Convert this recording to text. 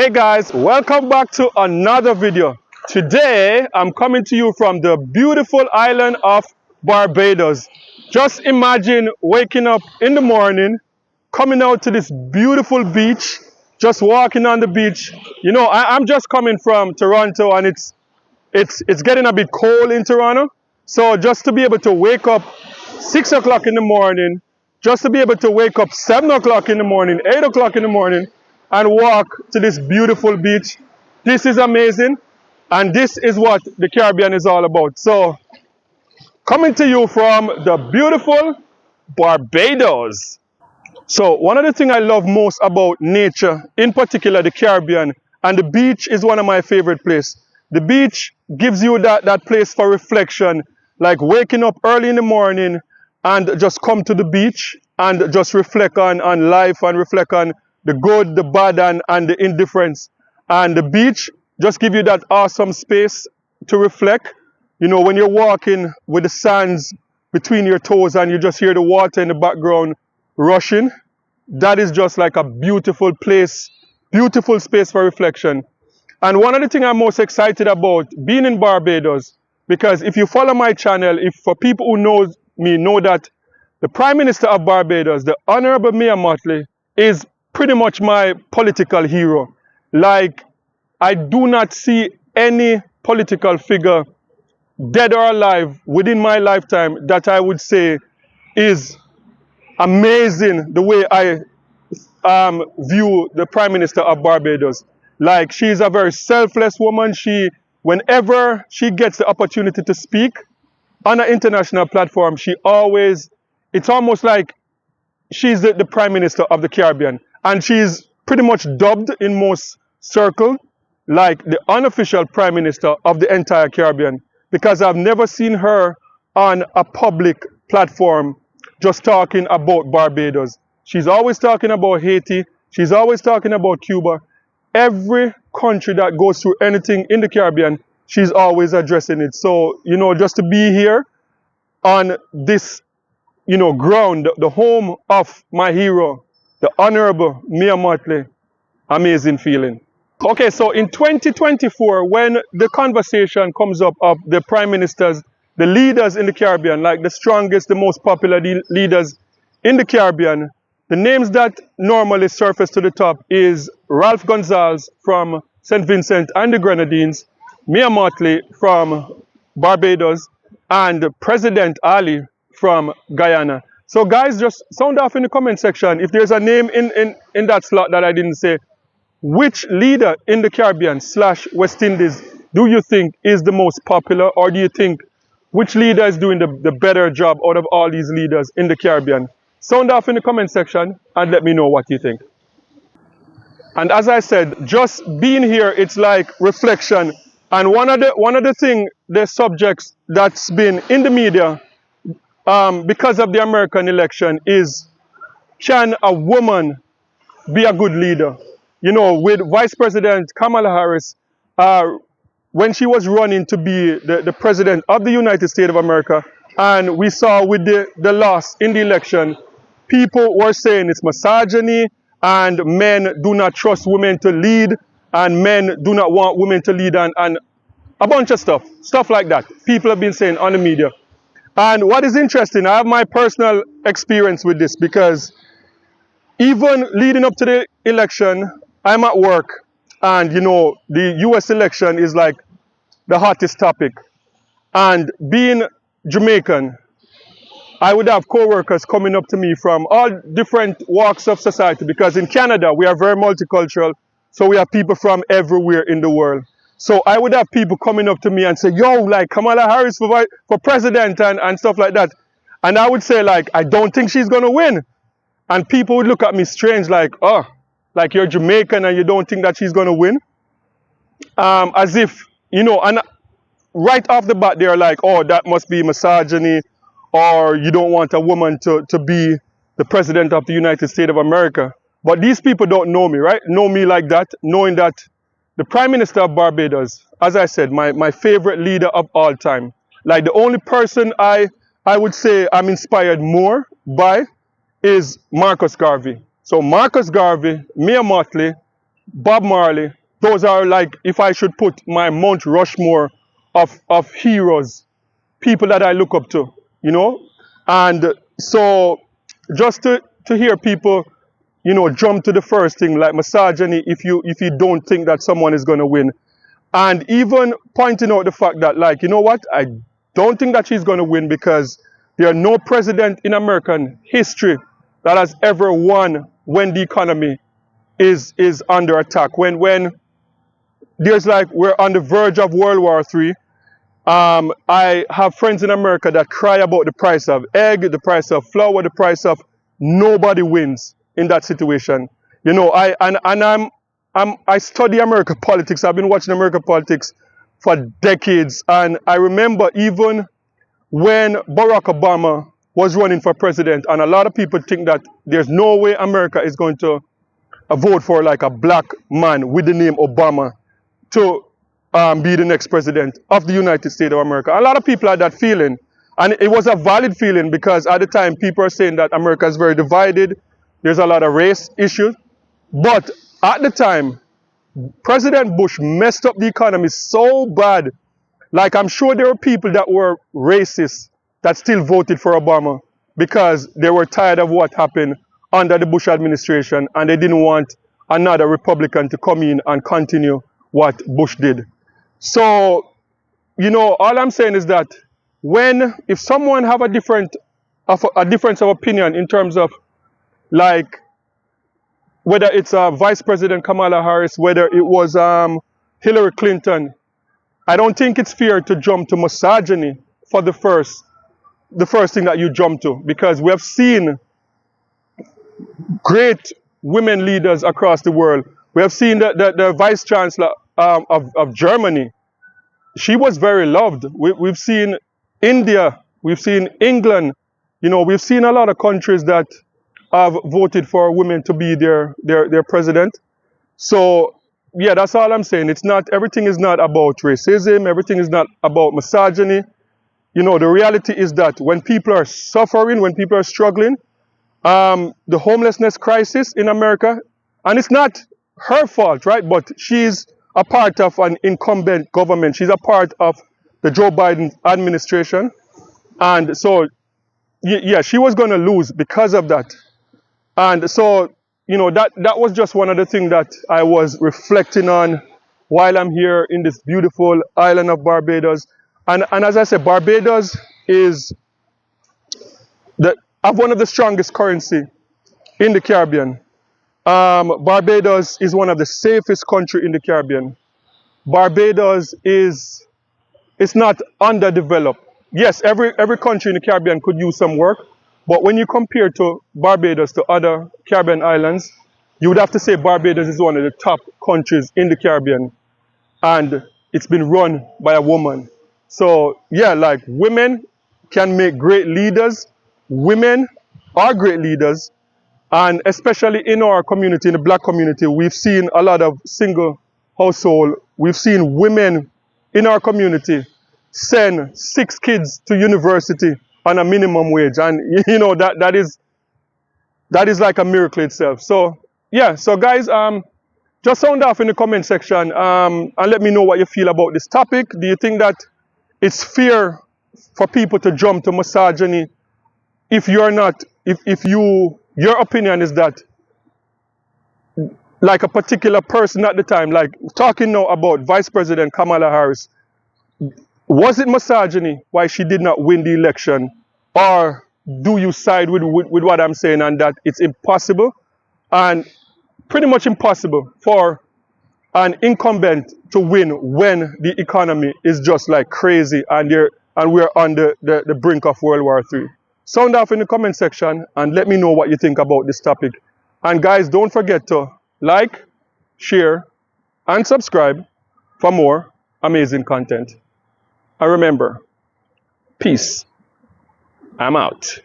Hey guys, welcome back to another video. Today I'm coming to you from the beautiful island of Barbados. Just imagine waking up in the morning, coming out to this beautiful beach, just walking on the beach. I'm just coming from Toronto, and it's getting a bit cold in Toronto. So just to be able to wake up 6 o'clock in the morning, just to be able to wake up 7 o'clock in the morning, 8 o'clock in the morning, and walk to this beautiful beach. This is amazing, and this is what the Caribbean is all about. So, coming to you from the beautiful Barbados. So, one of the things I love most about nature, in particular the Caribbean, and the beach is one of my favorite places. The beach gives you that place for reflection, like waking up early in the morning and just come to the beach and just reflect on life and reflect on the good, the bad, and the indifference. And the beach just give you that awesome space to reflect. When you're walking with the sands between your toes and you just hear the water in the background rushing, that is just like a beautiful place, beautiful space for reflection. And one of the things I'm most excited about being in Barbados, because if you follow my channel, if for people who know me, know that the Prime Minister of Barbados, the Honorable Mia Mottley, is pretty much my political hero. Like, I do not see any political figure, dead or alive, within my lifetime that I would say is amazing the way I view the Prime Minister of Barbados. Like, she's a very selfless woman. Whenever she gets the opportunity to speak on an international platform, it's almost like she's the Prime Minister of the Caribbean. And she's pretty much dubbed in most circles like the unofficial Prime Minister of the entire Caribbean, because I've never seen her on a public platform just talking about Barbados. She's always talking about Haiti. She's always talking about Cuba. Every country that goes through anything in the Caribbean, she's always addressing it. So, just to be here on this, ground, the home of my hero, the Honorable Mia Mottley, amazing feeling. Okay, so in 2024, when the conversation comes up of the prime ministers, the leaders in the Caribbean, like the strongest, the most popular leaders in the Caribbean, the names that normally surface to the top is Ralph Gonsalves from St. Vincent and the Grenadines, Mia Mottley from Barbados, and President Ali from Guyana. So guys, just sound off in the comment section if there's a name in that slot that I didn't say. Which leader in the Caribbean / West Indies do you think is the most popular, or do you think which leader is doing the better job out of all these leaders in the Caribbean? Sound off in the comment section and let me know what you think. And as I said, just being here, it's like reflection. And one of the subjects that's been in the media because of the American election is, can a woman be a good leader? With Vice President Kamala Harris, when she was running to be the President of the United States of America, and we saw with the loss in the election, people were saying it's misogyny, and men do not trust women to lead, and men do not want women to lead, and a bunch of stuff like that. People have been saying on the media. And what is interesting, I have my personal experience with this, because even leading up to the election, I'm at work, and the US election is like the hottest topic. And being Jamaican, I would have co-workers coming up to me from all different walks of society, because in Canada we are very multicultural, so we have people from everywhere in the world. So I would have people coming up to me and say, yo, like Kamala Harris for president and stuff like that. And I would say, like, I don't think she's going to win. And people would look at me strange, like, oh, like you're Jamaican and you don't think that she's going to win? As if, and right off the bat, they're like, oh, that must be misogyny, or you don't want a woman to be the President of the United States of America. But these people don't know me, right? Know me like that, knowing that the Prime Minister of Barbados, as I said, my favorite leader of all time. Like, the only person I would say I'm inspired more by is Marcus Garvey. So Marcus Garvey, Mia Mottley, Bob Marley. Those are like, if I should put my Mount Rushmore of heroes, people that I look up to, you know? And so just to hear people, you know, jump to the first thing like misogyny if you don't think that someone is going to win. And even pointing out the fact that, like, you know what, I don't think that she's going to win because there are no president in American history that has ever won when the economy is under attack. When there's like we're on the verge of World War III. I have friends in America that cry about the price of egg, the price of flour, the price of nobody wins in that situation. You know, I study American politics. I've been watching American politics for decades, and I remember even when Barack Obama was running for president, and a lot of people think that there's no way America is going to vote for like a black man with the name Obama to be the next president of the United States of America. A lot of people had that feeling, and it was a valid feeling because at the time people are saying that America is very divided. There's a lot of race issues, but at the time, President Bush messed up the economy so bad. Like, I'm sure there were people that were racist that still voted for Obama because they were tired of what happened under the Bush administration and they didn't want another Republican to come in and continue what Bush did. So, you know, all I'm saying is that if someone have a difference of opinion in terms of like whether it's Vice President Kamala Harris, whether it was Hillary Clinton, I don't think it's fair to jump to misogyny for the first thing that you jump to, because we have seen great women leaders across the world. We have seen the Vice Chancellor of Germany. She was very loved. We've seen India. We've seen England. You know, we've seen a lot of countries that have voted for women to be their president. So, yeah, that's all I'm saying. Everything is not about racism. Everything is not about misogyny. You know, the reality is that when people are suffering, when people are struggling, the homelessness crisis in America, and it's not her fault, right? But she's a part of an incumbent government. She's a part of the Joe Biden administration. And so, yeah, she was going to lose because of that. And so, you know, that was just one of the things that I was reflecting on while I'm here in this beautiful island of Barbados. And as I said, Barbados is have one of the strongest currency in the Caribbean. Barbados is one of the safest country in the Caribbean. Barbados is not underdeveloped. Yes, every country in the Caribbean could use some work, but when you compare to Barbados to other Caribbean islands, you would have to say Barbados is one of the top countries in the Caribbean, and it's been run by a woman. So yeah, like, women can make great leaders. Women are great leaders, and especially in our community, in the black community, we've seen a lot of single household. We've seen women in our community send 6 kids to university on a minimum wage, and you know that is like a miracle itself. So yeah, so guys, just sound off in the comment section and let me know what you feel about this topic. Do you think that it's fair for people to jump to misogyny if you're not, if your opinion is that like a particular person at the time, like talking now about Vice President Kamala Harris, was it misogyny why she did not win the election? Or do you side with what I'm saying, and that it's impossible and pretty much impossible for an incumbent to win when the economy is just like crazy and we're on the brink of World War III? Sound off in the comment section and let me know what you think about this topic. And guys, don't forget to like, share, and subscribe for more amazing content. And remember, peace. I'm out.